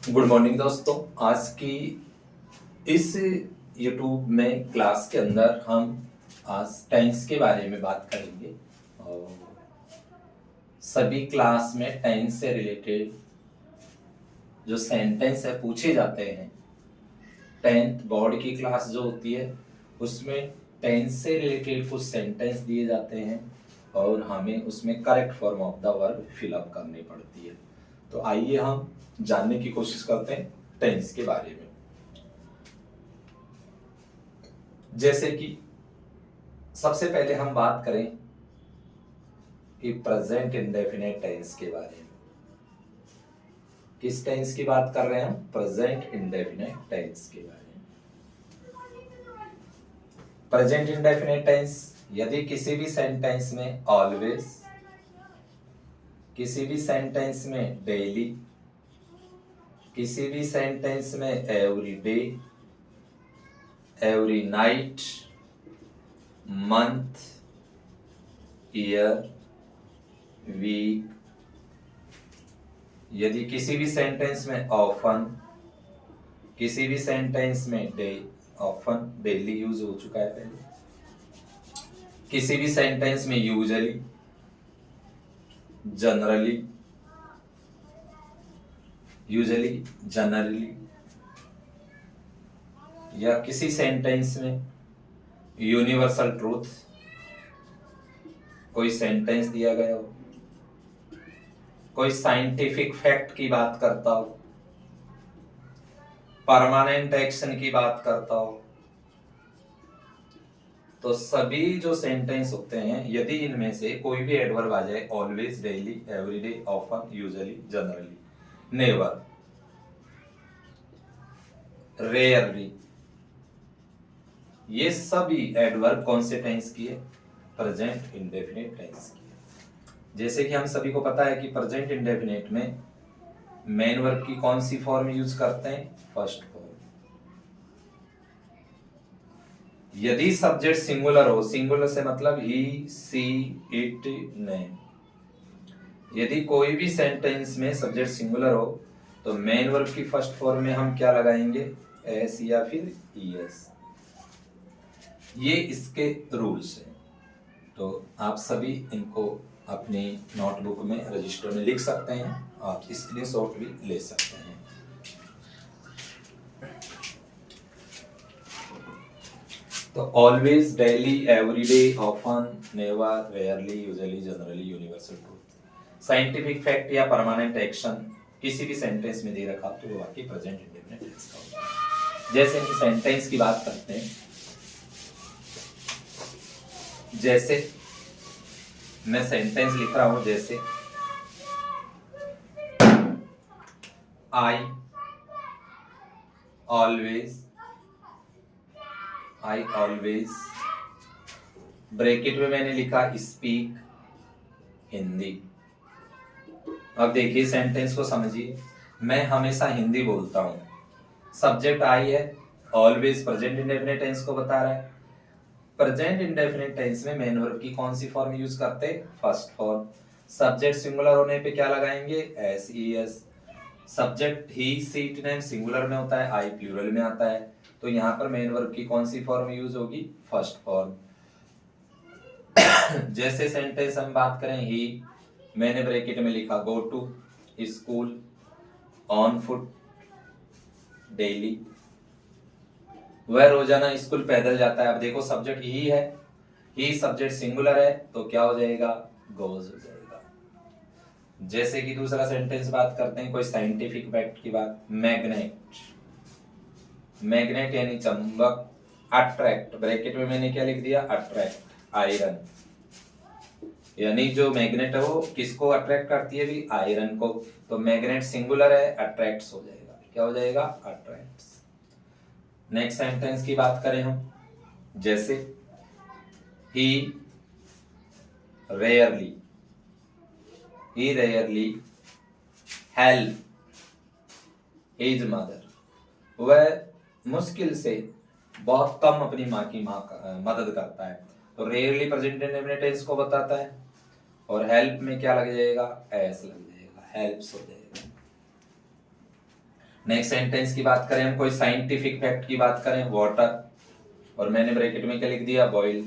Good morning दोस्तों। आज की इस यूट्यूब में क्लास के अंदर हम आज टेंस के बारे में बात करेंगे। और सभी क्लास में टेंस से रिलेटेड जो सेंटेंस है पूछे जाते हैं। टेंथ बोर्ड की क्लास जो होती है उसमें टेंस से रिलेटेड कुछ सेंटेंस दिए जाते हैं और हमें उसमें correct form of the verb fill up करनी पड़ती है। तो आइए हम जानने की कोशिश करते हैं टेंस के बारे में। जैसे कि सबसे पहले हम बात करें कि प्रेजेंट इंडेफिनेट टेंस के बारे में। किस टेंस की बात कर रहे हैं हम? प्रेजेंट इंडेफिनेट टेंस के बारे में। प्रेजेंट इंडेफिनेट टेंस यदि किसी भी सेंटेंस में ऑलवेज, किसी भी सेंटेंस में डेली, किसी भी सेंटेंस में every day, every night, month, year, week, यदि किसी भी सेंटेंस में ऑफन, किसी भी सेंटेंस में डे, ऑफन डेली यूज हो चुका है पहले, किसी भी सेंटेंस में यूजुअली, जनरली, यूजुअली, जनरली, या किसी सेंटेंस में यूनिवर्सल ट्रूथ, कोई सेंटेंस दिया गया हो, कोई साइंटिफिक फैक्ट की बात करता हो, परमानेंट एक्शन की बात करता हो, तो सभी जो सेंटेंस होते हैं यदि इनमें से कोई भी एडवर्ब आ जाए, always, daily, everyday, often, usually, generally, never, rarely, ये सभी एडवर्ब कौन से टेंस की है? प्रेजेंट इंडेफिनिट टेंस की है। जैसे कि हम सभी को पता है कि प्रेजेंट इंडेफिनिट में मेन वर्ब की कौन सी फॉर्म यूज करते हैं? First form. यदि सब्जेक्ट सिंगुलर हो, सिंगुलर से मतलब ही, सी, इट, नेम, यदि कोई भी सेंटेंस में सब्जेक्ट सिंगुलर हो तो मेन वर्ब की फर्स्ट फॉर्म में हम क्या लगाएंगे? एस या फिर ईएस। ये इसके रूल्स हैं। तो आप सभी इनको अपनी नोटबुक में, रजिस्टर में लिख सकते हैं, आप स्क्रीनशॉट भी ले सकते हैं। तो always, daily, everyday, often, never, rarely, usually, generally, universal truth, scientific fact या परमानेंट एक्शन किसी भी सेंटेंस में दे रखा तो वो वाक्य प्रेजेंट इंडेफिनिट टेंस का होता है। जैसे हम सेंटेंस की बात करते हैं, जैसे मैं सेंटेंस लिख रहा हूं, जैसे I always, I always, bracket में मैंने लिखा स्पीक हिंदी। अब देखिए सेंटेंस को समझिए, मैं हमेशा हिंदी बोलता हूं, सब्जेक्ट आई है, ऑलवेज प्रेजेंट इंडेफिनिट टेंस को बता रहा है। प्रेजेंट इंडेफिनिट टेंस में मेन वर्ब की कौन सी फॉर्म यूज करते हैं? First form. सब्जेक्ट सिंगुलर होने पे क्या लगाएंगे? S, E, S. Subject he, she, it, name singular में होता है, आई प्लूरल में आता है, तो यहाँ पर मेन वर्ब की कौन सी फॉर्म यूज होगी? First form. जैसे सेंटेंस हम बात करें, ही, मैंने ब्रैकेट में लिखा go to school, on foot, daily, वह रोजाना स्कूल पैदल जाता है। अब देखो सब्जेक्ट ही है, ही सब्जेक्ट सिंगुलर है तो क्या हो जाएगा? गोज हो जाएगा। जैसे कि दूसरा सेंटेंस बात करते हैं, कोई साइंटिफिक फैक्ट की बात, मैग्नेट, मैग्नेट यानी चुंबक, अट्रैक्ट, ब्रैकेट में मैंने क्या लिख दिया? अट्रैक्ट, आयरन, यानी जो मैग्नेट है वो किसको अट्रैक्ट करती है? भी आयरन को। तो मैग्नेट सिंगुलर है, अट्रैक्ट्स हो जाएगा। क्या हो जाएगा? अट्रैक्ट्स। नेक्स्ट सेंटेंस की बात करें हम, जैसे ही रेयरली, ही रेयरली हेल्प हिज मदर, वह मुश्किल से बहुत कम अपनी माँ की मदद करता है। तो रेयरली प्रेजेंट इंडेफिनिट टेंस को बताता है, और हेल्प में क्या लग जाएगा? एस लग जाएगा, हेल्प्स हो जाएगा। नेक्स्ट सेंटेंस की बात करें, हम कोई साइंटिफिक फैक्ट की बात करें, वाटर, और मैंने ब्रैकेट में क्या लिख दिया, बॉइल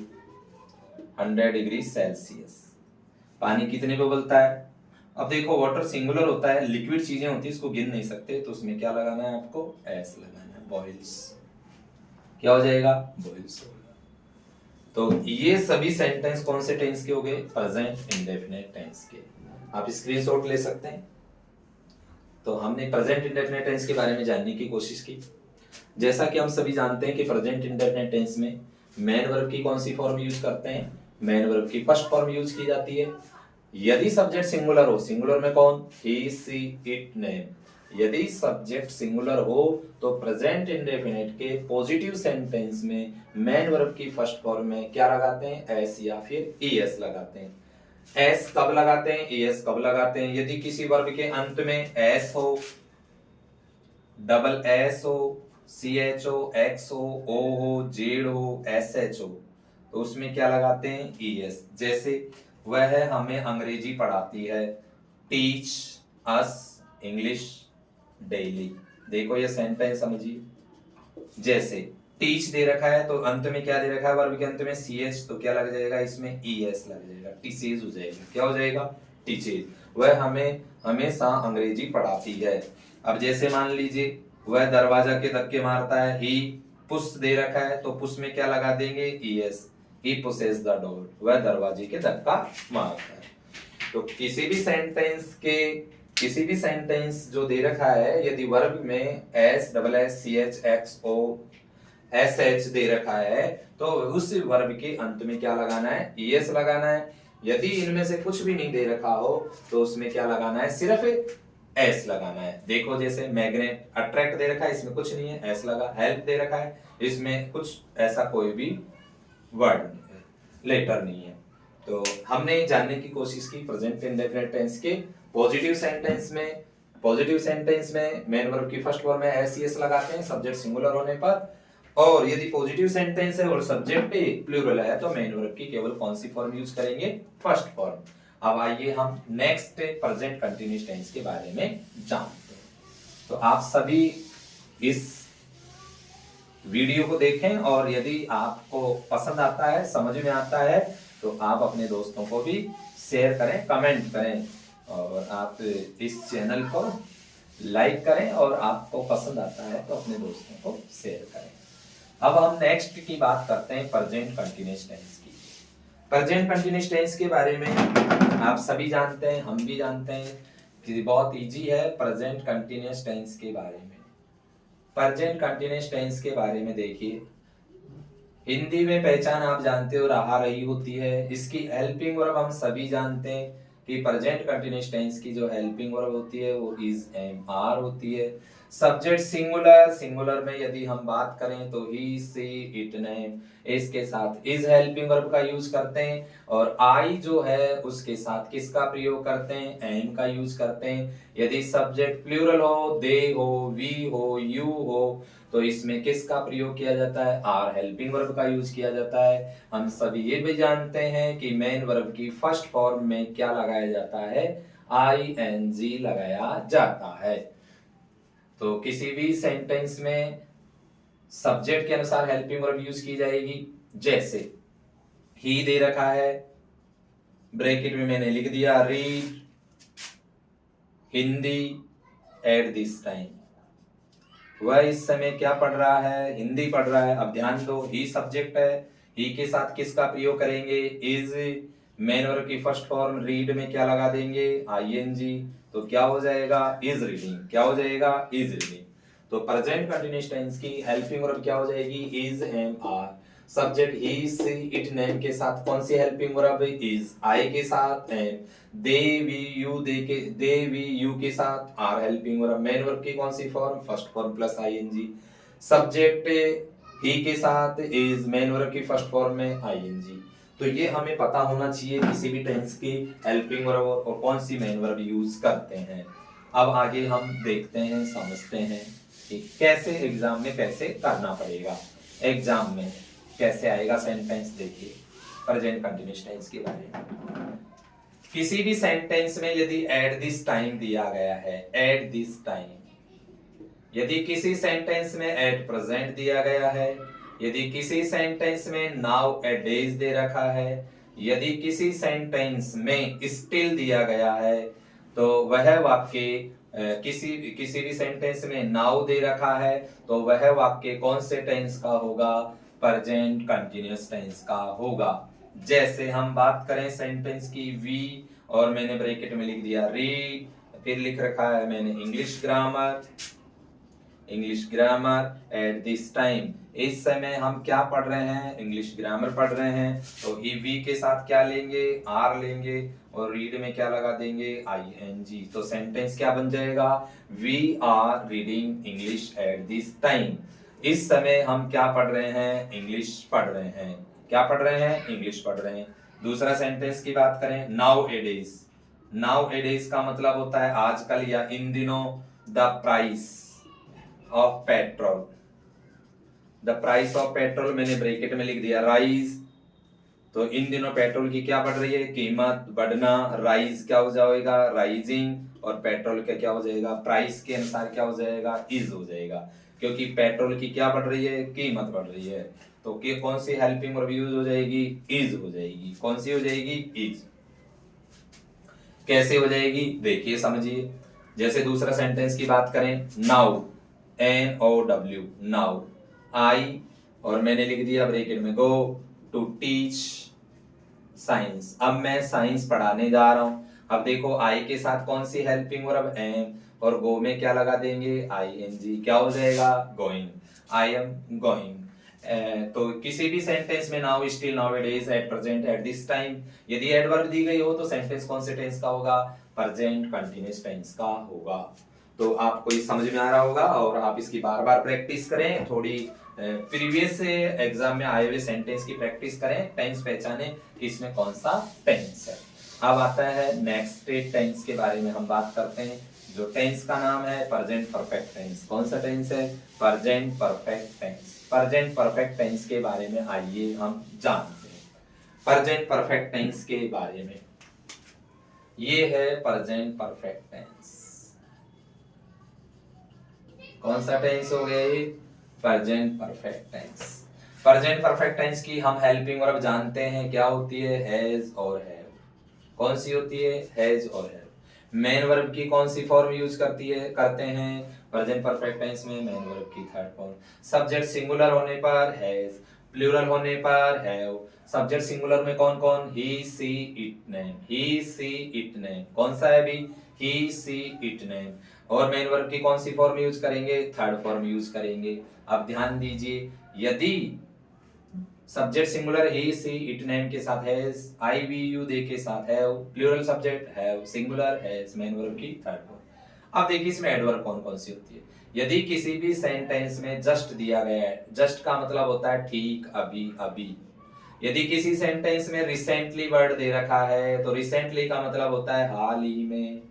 100 डिग्री सेल्सियस। पानी कितने पे उबलता है? अब देखो वाटर सिंगुलर होता है, लिक्विड चीजें होती है, इसको गिन नहीं सकते, तो उसमें क्या लगाना है आपको, एस लगाना है, बॉइल्स। क्या हो जाएगा, बॉइल्स होगा। तो ये सभी सेंटेंस कौन से टेंस के हो गए, प्रेजेंट इंडेफिनिट टेंस के। आप स्क्रीनशॉट ले सकते हैं। तो हमने प्रेजेंट इंडेफिनिट टेंस के बारे में जानने की कोशिश की। जैसा कि हम सभी जानते हैं कि प्रेजेंट इंडेफिनिट टेंस में मेन वर्ब की कौन सी फॉर्म यूज करते हैं, मेन वर्ब की फर्स्ट फॉर्म यूज की जाती है। यदि सब्जेक्ट सिंगुलर हो, सिंगुलर में कौन, ही सी इट नेम, यदि सब्जेक्ट सिंगुलर हो तो प्रेजेंट इंडेफिनिट के पॉजिटिव सेंटेंस में मेन वर्ब की फर्स्ट फॉर्म में क्या लगाते हैं, एस या फिर ईएस लगाते हैं। एस कब लगाते हैं, ईएस कब लगाते हैं, यदि किसी वर्ब के अंत में एस हो, डबल एस हो, सी एच ओ, एक्स हो, जेड हो, एस एच हो, तो उसमें क्या लगाते हैं, ईएस। जैसे वह हमें अंग्रेजी पढ़ाती है, टीच अस इंग्लिश डेली। देखो ये सेंटेंस समझिए, जैसे टीच दे रखा है तो अंत में क्या दे रखा है, वर्ब के अंत में सी एच, तो क्या लग जाएगा, इसमें ईएस लग जाएगा, टीचेज हो जाएगा। क्या हो जाएगा, टीचेज। वह हमें हमेशा अंग्रेजी पढ़ाती है। अब जैसे मान लीजिए वह दरवाजा के धक्के मारता है, ही पुश दे रखा है तो पुश में क्या लगा देंगे, ES, he pushes the door, वह दरवाजे के धक्का मारता है। तो किसी भी सेंटेंस जो दे रखा है, यदि वर्ब में S, double S, C H, X O, S H दे रखा है, तो उस वर्ब के अंत में क्या लगाना है, ईएस लगाना है। यदि इनमें से कुछ भी नहीं दे रखा हो तो उसमें क्या लगाना है, सिर्फ एस लगाना है। देखो जैसे मैग्नेट, अट्रैक्ट दे रखा है, इसमें कुछ नहीं है, एस लगा। हेल्प दे रखा है, इसमें कुछ ऐसा कोई भी वर्ड लेटर नहीं है। तो हमने जानने की कोशिश की प्रेजेंट इंडेफिनिट टेंस के पॉजिटिव सेंटेंस में मेन वर्ब की फर्स्ट फॉर्म में एस एस लगाते हैं सब्जेक्ट सिंगुलर होने पर, और यदि पॉजिटिव सेंटेंस है और सब्जेक्ट प्लूरल है तो मेन वर्ब की केवल कौन सी फॉर्म यूज करेंगे, फर्स्ट फॉर्म। अब आइए हम नेक्स्ट प्रेजेंट कंटिन्यूअस टेंस के बारे में जानते हैं। तो आप सभी इस वीडियो को देखें और यदि आपको पसंद आता है, समझ में आता है, तो आप अपने दोस्तों को भी शेयर करें, कमेंट करें, और आप इस चैनल को लाइक करें, और आपको पसंद आता है तो अपने दोस्तों को शेयर करें। अब हम नेक्स्ट की बात करते हैं प्रेजेंट कंटिन्यूअस टेंस की। प्रेजेंट कंटिन्यूअस टेंस के बारे में आप सभी जानते हैं, हम भी जानते हैं कि बहुत इजी है प्रेजेंट कंटिन्यूअस टेंस के बारे में। प्रेजेंट कंटिन्यूअस टेंस के बारे में देखिए, हिंदी में पहचान आप जानते हो रहा रही होती है। इसकी हेल्पिंग वर्ब हम सभी जानते हैं कि प्रेजेंट कंटिन्यूअस टेंस की जो हेल्पिंग वर्ब होती है वो इज, एम, आर होती है। सब्जेक्ट सिंगुलर में यदि हम बात करें तो ही, सी, इट, नेम, इसके साथ इज हेल्पिंग वर्ब का यूज करते हैं, और आई जो है उसके साथ किसका प्रयोग करते हैं, एम का यूज करते हैं। यदि सब्जेक्ट प्लूरल हो, दे हो, वी हो, यू हो, तो इसमें किसका प्रयोग किया जाता है, आर हेल्पिंग वर्ब का यूज किया जाता है। हम सभी ये भी जानते हैं कि मेन वर्ब की फर्स्ट फॉर्म में क्या लगाया जाता है, आईएनजी लगाया जाता है। तो किसी भी सेंटेंस में सब्जेक्ट के अनुसार हेल्पिंग वर्ब यूज की जाएगी। जैसे ही दे रखा है, ब्रैकेट में मैंने लिख दिया, read Hindi eight this time, वह इस समय क्या पढ़ रहा है, हिंदी पढ़ रहा है। अब ध्यान दो, ही सब्जेक्ट है, ही के साथ किसका प्रयोग करेंगे, इज। मेन वर्ब की फर्स्ट फॉर्म रीड में क्या लगा देंगे, आईएनजी, तो क्या हो जाएगा, इज रीडिंग। क्या हो जाएगा, इज रीडिंग। तो प्रेजेंट कंटिन्यूअस टेंस की हेल्पिंग वर्ब क्या हो जाएगी, is, am, are. Subject he, she, it, name के साथ कौन सी हेल्पिंग वर्ब, इज। आई के साथ एम, दे, वी, यू के साथ are helping verb. Main verb की कौन सी form, first form plus ING. Subject he के साथ इज, मेन वर्ब की फर्स्ट फॉर्म में आईएनजी। तो ये हमें पता होना चाहिए किसी भी टेंस की हेल्पिंग वर्ब और कौन सी मेन वर्ब यूज करते हैं। अब आगे हम देखते हैं, समझते हैं कि कैसे एग्जाम में कैसे करना पड़ेगा, एग्जाम में कैसे आएगा सेंटेंस। देखिए प्रेजेंट कंटिन्यूअस टेंस के बारे में, किसी भी सेंटेंस में यदि एट दिस टाइम दिया गया है, एट दिस टाइम, यदि किसी सेंटेंस में एट प्रेजेंट दिया गया है, यदि किसी सेंटेंस में नाउ ए डेज दे रखा है, यदि किसी सेंटेंस में स्टिल दिया गया है, तो वह वाक्य किसी भी सेंटेंस में नाउ दे रखा है, तो वह वाक्य कौन से टेंस का होगा? प्रेजेंट कंटिन्यूअस टेंस का होगा। जैसे हम बात करें सेंटेंस की, वी और मैंने ब्रैकेट में लिख दिया रीड, फिर लिख रखा है मैंने English grammar eight this time. इस समय हम क्या पढ़ रहे हैं? इंग्लिश ग्रामर पढ़ रहे हैं। तो वी के साथ क्या लेंगे? आर लेंगे, और रीड में क्या लगा देंगे? ING। तो सेंटेंस क्या बन जाएगा? We are reading English at this time. इस समय हम क्या पढ़ रहे हैं? इंग्लिश पढ़ रहे हैं। क्या पढ़ रहे हैं? इंग्लिश पढ़ रहे हैं। दूसरा सेंटेंस की बात करें, नाउ ए डेज। नाउ ए डेज का मतलब होता है आजकल या इन दिनों। The price of petrol, the price of petrol मैंने ब्रैकेट में लिख दिया राइज। तो इन दिनों पेट्रोल की क्या बढ़ रही है? कीमत बढ़ना। राइज क्या हो जाएगा? राइजिंग। और पेट्रोल का क्या हो जाएगा? प्राइस के अनुसार क्या हो जाएगा? इज हो जाएगा, क्योंकि पेट्रोल की क्या बढ़ रही है? कीमत बढ़ रही है। तो कौन सी हेल्पिंग वर्ब यूज हो जाएगी? इज हो जाएगी। कौन सी हो जाएगी? इज। कैसे हो जाएगी? देखिए समझिए। जैसे दूसरा सेंटेंस की बात करें, नाउ, NOW, नाउ आई, और मैंने लिख दिया ब्रैकेट में गो टू टीच साइंस। अब मैं साइंस पढ़ाने जा रहा हूं। अब देखो आई के साथ कौन सी हेल्पिंग वर्ब? एम, और गो में क्या लगा देंगे? ING। क्या हो जाएगा? गोइंग। I am going. तो किसी भी सेंटेंस में now, still, nowadays, at present, eight this time, यदि एडवर्ब दी गई हो तो सेंटेंस कौन से टेंस का होगा? प्रेजेंट कंटीन्यूअस टेंस का होगा। तो आपको ये समझ में आ रहा होगा, और आप इसकी बार बार प्रैक्टिस करें। थोड़ी प्रीवियस एग्जाम में आए हुए सेंटेंस की प्रैक्टिस करें, टेंस पहचाने कि इसमें कौन सा टेंस है। अब आता है नेक्स्ट टेंस के बारे में हम बात करते हैं, जो टेंस का नाम है प्रेजेंट परफेक्ट टेंस। कौन सा टेंस है? Present perfect tense. Present perfect tense के बारे में आइए हम जानते हैं। प्रेजेंट परफेक्ट टेंस के बारे में, ये है प्रेजेंट परफेक्ट टेंस। कौन सा टेंस हो गया ये? Present perfect tense. Present perfect tense की हम हेल्पिंग वर्ब जानते हैं, क्या होती है? हैज और हैव। कौन सी होती है? हैज और हैव। मेन वर्ब की कौन सी फॉर्म यूज करते हैं प्रेजेंट परफेक्ट टेंस में? मेन वर्ब की थर्ड फॉर्म। सब्जेक्ट सिंगुलर होने पर हैज, प्लूरल होने पर हैव। सब्जेक्ट सिंगुलर में कौन कौन? He, she, it, name. He, she, it, name. कौन सा है अभी? He, she, it, name. और मेन वर्ब की कौन सी फॉर्म यूज करेंगे? थर्ड फॉर्म यूज करेंगे। अब ध्यान दीजिए, यदि subject singular he, she, it, name के साथ has, I, we, you they के साथ have, plural subject have, singular has, main verb की थर्ड फॉर्म। अब देखिए इसमें एडवर्ब कौन कौन सी होती है। यदि किसी भी सेंटेंस में जस्ट दिया गया है, जस्ट का मतलब होता है ठीक, अभी, अभी। यदि किसी सेंटेंस में रिसेंटली वर्ड दे रखा है, तो रिसेंटली का मतलब होता है हाल ही में।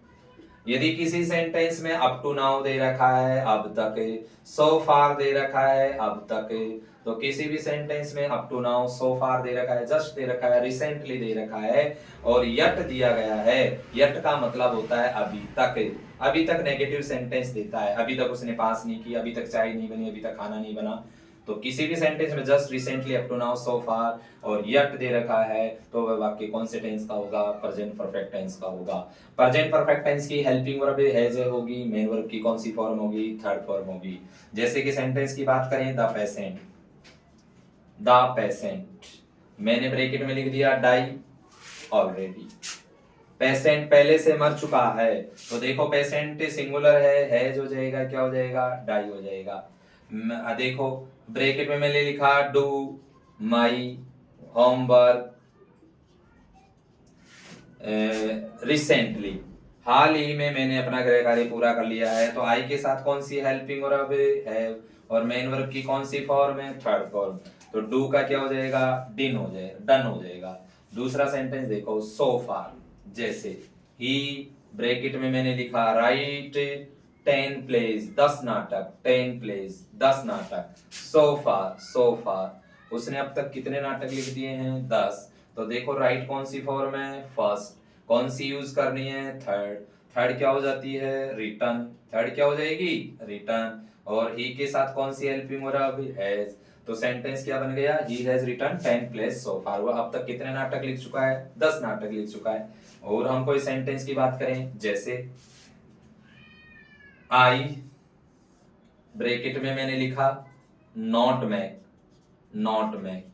यदि किसी सेंटेंस में अप टू नाउ दे रखा है, अब तक, सो फार दे रखा है, अब तक, तो किसी भी सेंटेंस में up to now, so far दे रखा है, जस्ट दे रखा है, रिसेंटली दे रखा है, और यट दिया गया है, यट का मतलब होता है अभी तक। अभी तक नेगेटिव सेंटेंस देता है, अभी तक उसने पास नहीं किया, अभी तक चाय नहीं बनी, अभी तक खाना नहीं बना। तो किसी भी सेंटेंस में just, recently, up to now, so far और यट दे रखा है, तो वह वाक्य कौन से टेंस का होगा? प्रेजेंट परफेक्ट टेंस का होगा। प्रेजेंट परफेक्ट टेंस की हेल्पिंग वर्ब हैज होगी, मेन वर्ब की कौन सी फॉर्म होगी? थर्ड फॉर्म होगी। जैसे कि सेंटेंस की बात करें, द पेशेंट, द पेशेंट, मैंने ब्रैकेट में लिख दिया डाई ऑलरेडी। पेशेंट पहले से मर चुका है, तो देखो पेशेंट सिंगुलर है, हैज हो जाएगा, क्या हो जाएगा? डाई हो जाएगा। देखो ब्रैकेट में मैंने लिखा डू माई होमवर्क रिसेंटली, हाल ही में मैंने अपना गृह कार्य पूरा कर लिया है। तो आई के साथ कौन सी हेल्पिंग वर्ब है, और मेन वर्ब की कौन सी फॉर्म है? Third form. तो डू का क्या हो जाएगा? डिन हो जाएगा, डन हो जाएगा। दूसरा सेंटेंस देखो, सो फार, जैसे ही ब्रैकेट में मैंने लिखा राइट 10 प्लेस, 10 नाटक, 10 प्लेस, 10 नाटक। सो फार उसने अब तक कितने नाटक लिख दिए हैं? 10। तो देखो राइट कौन सी फॉर्म है? फर्स्ट। कौन सी यूज करनी है? थर्ड। थर्ड क्या हो जाती है? रिटर्न। थर्ड क्या हो जाएगी? रिटर्न। और ही के साथ कौन सी हेल्पिंग वर्ब हैज, तो सेंटेंस क्या बन गया, he has written 10 place so far. वो अब तक कितने नाटक लिख चुका है, 10 नाटक लिख चुका है। और हम कोई सेंटेंस की बात करें, जैसे आई ब्रैकेट में मैंने लिखा not make, not make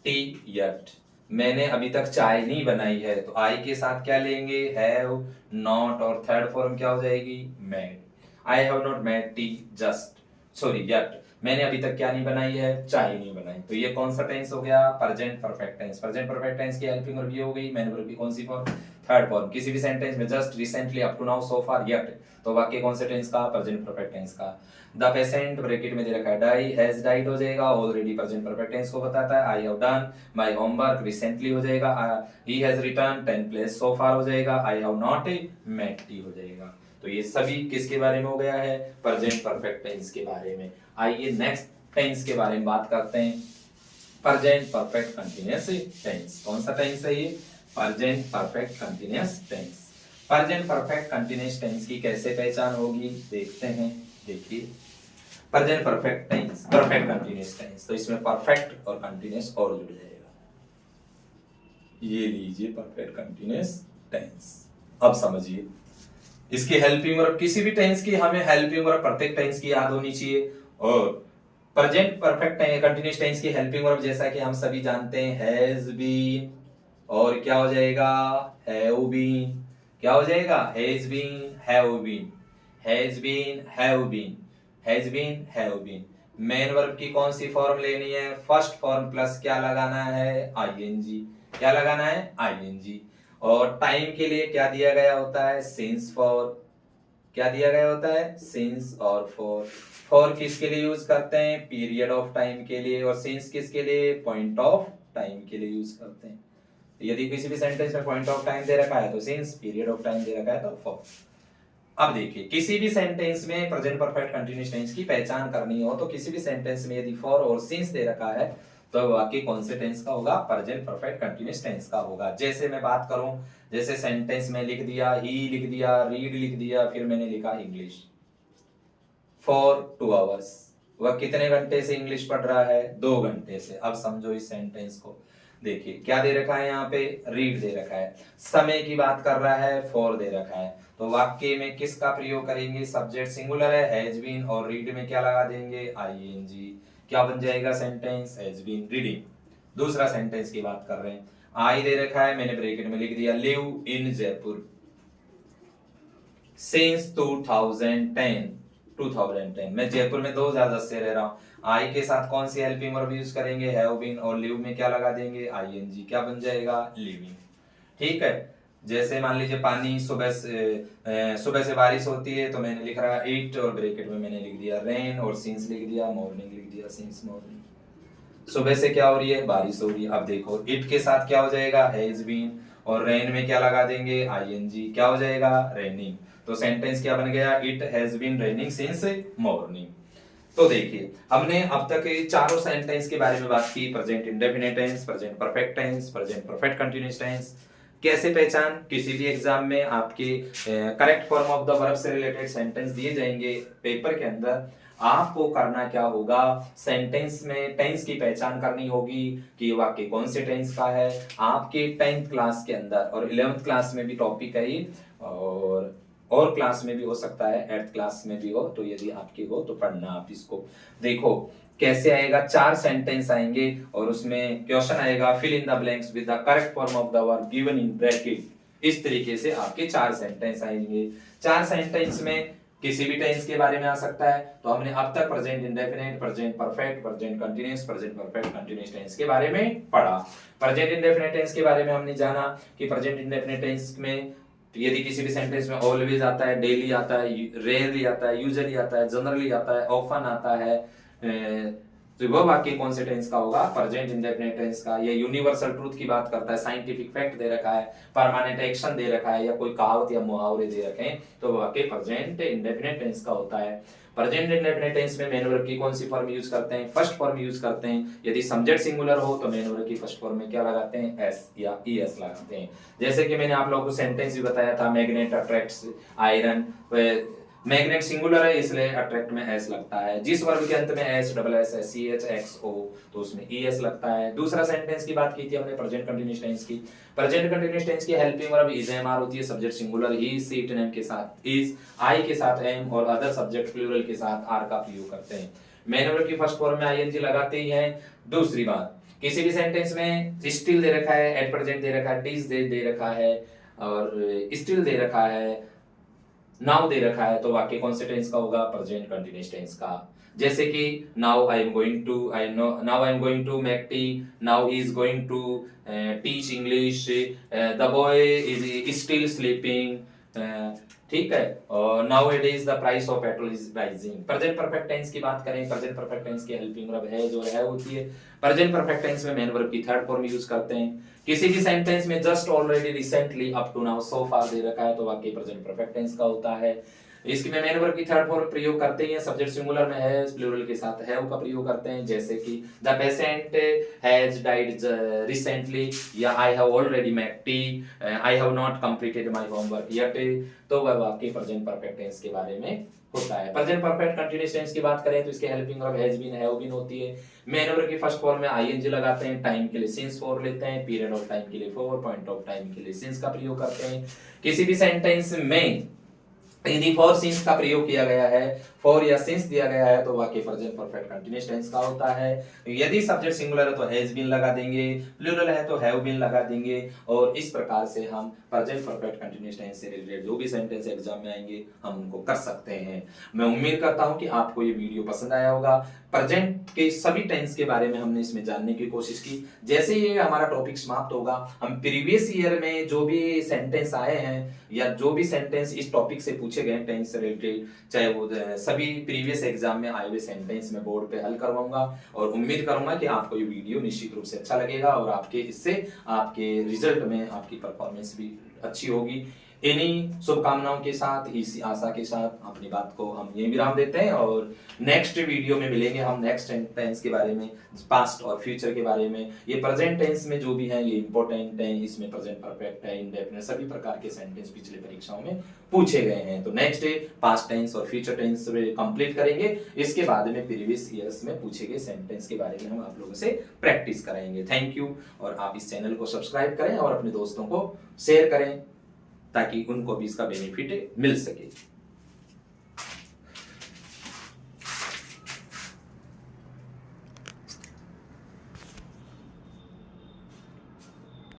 tea yet, मैंने अभी तक चाय नहीं बनाई है, तो आई के साथ क्या लेंगे, हैव, नॉट, और थर्ड फॉर्म क्या हो जाएगी, made. I have not made tea just sorry yet, मैंने अभी तक क्या नहीं बनाई है, चाय नहीं बनाई। तो ये कौन सा टेंस हो गया, present perfect tense. Present perfect tense की हेल्पिंग वर्ब ये हो गई, मैन वर्ब की कौन सी फॉर्म, थर्ड फॉर्म। किसी भी सेंटेंस में just, recently, up to now, so far, yet, तो वाक्य कौन से टेंस का, प्रेजेंट परफेक्ट टेंस का। द पेशेंट ब्रैकेट में दे रखा है डाई, हैज डाइड हो जाएगा, ऑलरेडी प्रेजेंट परफेक्ट टेंस को बताता है। I have done my homework, recently हो जाएगा। He has return 10 place so far हो जाएगा। I have not met tea हो जाएगा। तो ये सभी किसके बारे में हो गया है, प्रेजेंट परफेक्ट टेंस के बारे में। आइए नेक्स्ट टेंस के बारे में बात करते हैं, प्रेजेंट परफेक्ट कंटीन्यूअस टेंस। कौन सा टेंस है ये, present perfect continuous tense. Present perfect continuous tense की कैसे पहचान होगी, देखते हैं। देखिए present perfect tense, perfect continuous tense, तो इसमें परफेक्ट और कंटीन्यूअस और जुड़ जाएगा। ये लीजिए परफेक्ट कंटीन्यूअस टेंस। अब समझिए इसकी हेल्पिंग वर्ब, किसी भी टेंस की हमें हेल्पिंग वर्ब प्रत्येक टेंस की याद होनी चाहिए। और प्रेजेंट परफेक्ट कंटीन्यूअस टेंस की हेल्पिंग वर्ब जैसा कि हम सभी जानते हैं, हैज बीन, और क्या हो जाएगा, हैव बीन। क्या हो जाएगा, has been, have been, has been, have been, has been, have been. Main verb की कौन सी फॉर्म लेनी है, फर्स्ट फॉर्म प्लस क्या लगाना है, आईएनजी। क्या लगाना है, आईएनजी। और टाइम के लिए क्या दिया गया होता है, सिंस फॉर। क्या दिया गया होता है, सिंस और फॉर। फॉर किसके लिए यूज करते हैं, पीरियड ऑफ टाइम के लिए, और सिंस किसके लिए, पॉइंट ऑफ टाइम के लिए यूज करते हैं। यदि किसी भी सेंटेंस में पॉइंट ऑफ टाइम दे रखा है तो सिंस, पीरियड ऑफ टाइम दे रखा है तो फॉर। अब देखिए किसी भी सेंटेंस में प्रेजेंट परफेक्ट कंटीन्यूअस टेंस की पहचान करनी हो तो किसी भी सेंटेंस में यदि फॉर और सिंस दे रखा है तो वाक्य कौन से टेंस का होगा, प्रेजेंट परफेक्ट कंटीन्यूअस टेंस का होगा। जैसे मैं बात करूं, जैसे सेंटेंस में लिख दिया, ही लिख दिया, रीड लिख दिया, फिर मैंने लिखा इंग्लिश फॉर 2 आवर्स। वह कितने घंटे से इंग्लिश पढ़ रहा है, 2 घंटे से। अब समझो इस सेंटेंस को, देखिए क्या दे रखा है, यहाँ पे रीड दे रखा है, समय की बात कर रहा है, फॉर दे रखा है, तो वाक्य में किसका प्रयोग करेंगे, सब्जेक्ट सिंगुलर है, हैज बीन, और रीड में क्या लगा देंगे, आईएनजी। क्या बन जाएगा सेंटेंस, हैज बीन रीडिंग। दूसरा सेंटेंस की बात कर रहे हैं, आई दे रखा है, मैंने ब्रैकेट में लिख दिया लिव इन जयपुर सिंस 2010, मैं जयपुर में 2010 से रह रहा हूँ। आई के साथ कौन सी हेल्पिंग वर्ब यूज करेंगे, हैव बीन, और लिव में क्या लगा देंगे, आईएनजी। क्या बन जाएगा, लिविंग। ठीक है। जैसे मान लीजिए पानी सुबह से बारिश होती है तो मैंने लिख रहा इट, और ब्रैकेट में मैंने लिख दिया रेन, और सिंस लिख दिया, मॉर्निंग लिख दिया, सिंस मॉर्निंग। सुबह से क्या हो रही है, बारिश हो रही है। अब देखो इट के साथ क्या हो जाएगा, हैज बीन, और रेन में क्या लगा देंगे, आईएनजी। क्या हो जाएगा, रेनिंग। तो सेंटेंस क्या बन गया, it has been raining since morning. तो देखिए हमने अब तक चारों सेंटेंस के बारे में बात की, present indefinite tense, present perfect tense, present perfect continuous tense. कैसे पहचान, किसी भी एग्जाम में आपके correct form of the verb से रिलेटेड सेंटेंस दिए जाएंगे पेपर के अंदर। आपको करना क्या होगा, सेंटेंस में टेंस की पहचान करनी होगी कि वाक्य कौन से टेंस का है। आपके 10th क्लास के अंदर और 11th क्लास में भी टॉपिक है ये, और क्लास में भी हो सकता है, 8th क्लास में भी हो, तो यदि आपकी हो तो पढ़ना आप इसको। देखो कैसे आएगा, 4 सेंटेंस आएंगे और उसमें क्वेश्चन आएगा, fill in the blanks with the correct form of the verb given in bracket. इस तरीके से आपके 4 सेंटेंस आएंगे। 4 सेंटेंस में किसी भी टेंस के बारे में आ सकता है। तो हमने अब तक present indefinite, present perfect, present continuous, present perfect continuous tense के बारे में पढ़ा। प्रेजेंट इंडेफिनिट टेंस के बारे में हमने जाना कि प्रेजेंट इंडेफिनिट टेंस में यदि किसी भी सेंटेंस में ऑलवेज आता है, डेली आता है, रेयरली आता है, यूजुअली आता है, जनरली आता है, ऑफन आता है, तो वह वाक्य कौन से टेंस का होगा, प्रेजेंट इंडेफिनिट टेंस का। ये यूनिवर्सल ट्रूथ की बात करता है, साइंटिफिक फैक्ट दे रखा है, परमानेंट एक्शन दे रखा है, या कोई कहावत या मुहावरे दे रखे हैं, तो वह वाक्य प्रेजेंट इंडेफिनिट टेंस का होता है। प्रेजेंट इंडेफिनिट टेंस में मेन वर्ब की कौन सी फॉर्म यूज करते हैं, फर्स्ट फॉर्म यूज करते हैं। यदि सब्जेक्ट सिंगुलर हो तो मेन वर्ब की फर्स्ट फॉर्म में क्या लगाते हैं, एस या ईएस लगाते हैं। जैसे कि मैंने आप लोगों को सेंटेंस भी बताया था, magnet attracts iron, magnet singular है इसलिए अट्रैक्ट में एस लगता है। जिस वर्ब के अंत में एस डबल एस है सी एच एक्स ओ तो उसमें ई एस लगता है। दूसरा सेंटेंस की बात की थी हमने प्रेजेंट कंटिन्यूअस टेंस की। प्रेजेंट कंटिन्यूअस टेंस की helping verb is am are होती है, subject singular he she it name के साथ इज, आई के साथ एम और अदर सब्जेक्ट प्लूरल के साथ आर का प्रयोग करते हैं। मेन वर्ब की फर्स्ट फॉर्म में आईएनजी लगाते ही हैं। दूसरी बात, किसी भी सेंटेंस में स्टिल दे रखा है, एट प्रेजेंट दे रखा है, टीज दे रखा है और स्टिल दे रखा है, नाउ दे रखा है, तो वाक्य कौन से टेंस का होगा? प्रेजेंट कंटीन्यूअस टेंस का। जैसे कि now I am going to make tea, now he is going to teach English, the boy is still sleeping, ठीक है। और now it is the price of petrol is rising. Present perfect tense की बात करें, present perfect tense की helping verb है जो है होती है। प्रेजेंट परफेक्ट टेंस में मेन वर्ब की थर्ड फॉर्म यूज करते हैं। किसी भी सेंटेंस में just already recently up to now so far दे रखा है तो वाक्य प्रेजेंट परफेक्ट टेंस का होता है। इसकी में मेन वर्ब की थर्ड फॉर्म प्रयोग करते हैं, सब्जेक्ट सिंगुलर में है, प्लूरल के साथ हैव का प्रयोग करते हैं। जैसे कि the patient has died recently या I have already make tea, I have not completed my homework yet, तो वह वाक्य प्रेजेंट परफेक्ट टेंस के बारे में होता है। प्रेजेंट परफेक्ट कंटीन्यूअस टेंस की बात करें तो इसके helping verb has been have been होती है। मेन वर्ब की फर्स्ट फॉर्म में आईएनजी लगाते हैं, टाइम के लिए सिंस फॉर लेते हैं, पीरियड ऑफ टाइम के लिए फॉर, पॉइंट ऑफ टाइम के लिए सिंस का प्रयोग करते हैं। किसी भी सेंटेंस में यदि फॉर सिंस का प्रयोग किया गया है, फॉर या सिंस दिया गया है तो वाक्य प्रेजेंट परफेक्ट कंटीन्यूअस टेंस का होता है। यदि सब्जेक्ट सिंगुलर है तो हैज बीन लगा देंगे, प्लूरल है तो हैव बीन लगा देंगे और इस प्रकार से हम प्रेजेंट परफेक्ट कंटीन्यूअस टेंस से रिलेटेड जो भी सेंटेंस एग्जाम में आएंगे हम उनको कर सकते हैं। मैं उम्मीद करता हूं कि आपको ये वीडियो पसंद आया होगा। प्रेजेंट के सभी टेंस के बारे में हमने इसमें जानने की कोशिश की। जैसे ये हमारा टॉपिक समाप्त होगा हम प्रीवियस ईयर में जो भी सेंटेंस आए हैं या जो भी सेंटेंस इस टॉपिक से पूछे गए टेंस से रिलेटेड, चाहे वो सभी प्रीवियस एग्जाम में आए हुए सेंटेंस में बोर्ड पे हल करवाऊंगा और उम्मीद करूंगा कि आपको ये वीडियो निश्चित रूप से अच्छा लगेगा और आपके इससे आपके रिजल्ट में आपकी परफॉर्मेंस भी अच्छी होगी। इन्हीं शुभकामनाओं के साथ, इसी आशा के साथ अपनी बात को हम यही विराम देते हैं और नेक्स्ट वीडियो में मिलेंगे हम नेक्स्ट टेंस के बारे में, पास्ट और फ्यूचर के बारे में। ये प्रेजेंट टेंस में जो भी है ये इंपॉर्टेंट है, इसमें प्रेजेंट परफेक्ट है, इंडेफिनिट, सभी प्रकार के सेंटेंस पिछले परीक्षाओं में पूछे गए हैं। तो नेक्स्ट पास्ट टेंस और फ्यूचर टेंस कंप्लीट करेंगे, इसके बाद में प्रीवियस ईयर्स में पूछे गए सेंटेंस के बारे में हम आप लोगों से प्रैक्टिस कराएंगे। Thank you. और आप इस चैनल को सब्सक्राइब करें और अपने दोस्तों को शेयर करें ताकि उनको भी इसका बेनिफिट मिल सके।